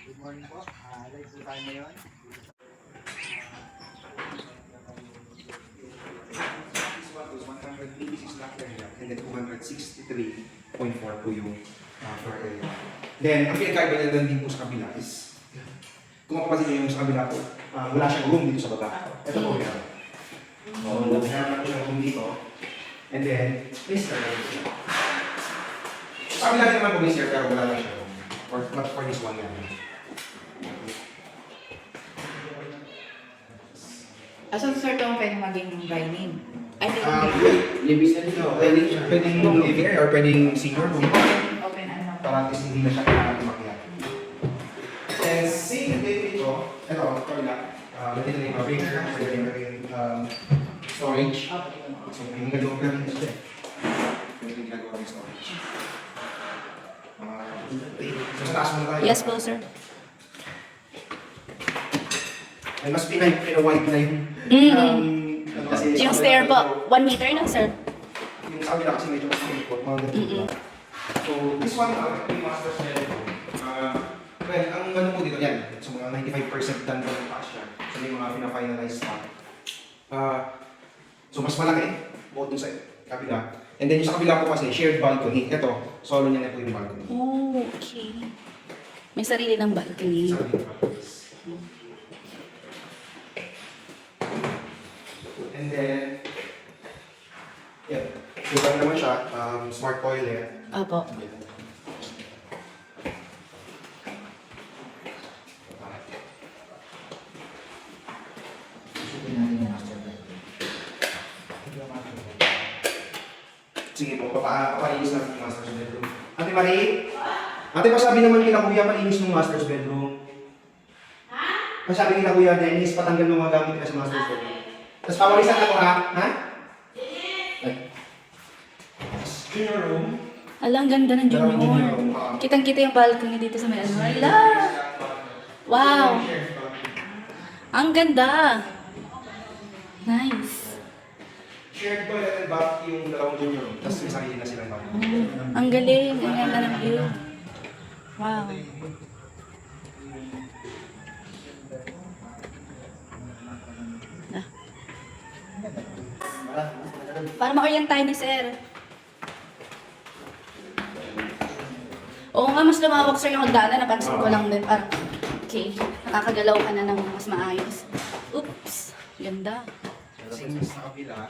Good morning po. Live po tayo ngayon. 186 lakh area and then 263.4 po yung floor area. Then, ang pinagkaiba na din po sa kabila is, kung mapapansin nyo yung sa kabila po, wala siyang room dito sa baba. Ito po yan. So, meron po siyang room dito. And then, may stairway. Sa kabila din naman po may stair, pero wala lang siya room. Not for this one yan. Asan sir itong pwede maging dining? I think Libis na dito. Pwedeng living or pwedeng senior room. open ano. Para at least hindi na siya kailangan umakyat. And same din dito, ito, toilet. Dito na yung freezer, pwede rin storage. So, yung gagawa ka rin siya. Pwede rin ginagawa rin storage. So, sa taas muna tayo. Yes po sir. And mas pinawide na yung kasi Yung stair po, 1 meter na sir. yung sa kabila kasi medyo mas malipot, mga ganito. So, this one, yung master bedroom. Well, ang ano po dito yan, so mga 95% done po yung taas siya. So, yung mga pina-finalize pa. So, mas malaki, bukod dun sa kabila. And then yung sa kabila po kasi, shared balcony. Ito, solo niya na po yung balcony. Oh, okay. May sarili ng balcony. Sa kabila balconies. And then, yeah, diba naman siya, smart toilet. Opo. Sige po, papalinis natin yung master's bedroom. Ate Marie? Ate, pasabi naman kila Kuya, palinis ng master's bedroom. Ha? Pasabi kila Kuya Dennis, patanggal ng mga gamit nila sa master's bedroom. Tapos pawalisan ako ha? Ha? Junior room. Alang ganda ng Junior junior. room. Kitang-kita yung balcony dito sa may ano. Ala! Wow! Ang ganda! Nice! Shared toilet and bath yung dalawang junior room. Tapos may sarili na silang bath. Ang galing! Ang ganda ng view. Wow! Para makaryantay ni sir. Oo nga, mas lumawak sir yung hagdanan. Napansin ko lang din. Parang, okay, nakakagalaw ka na ng mas maayos. Oops! Ganda. Sa kabila,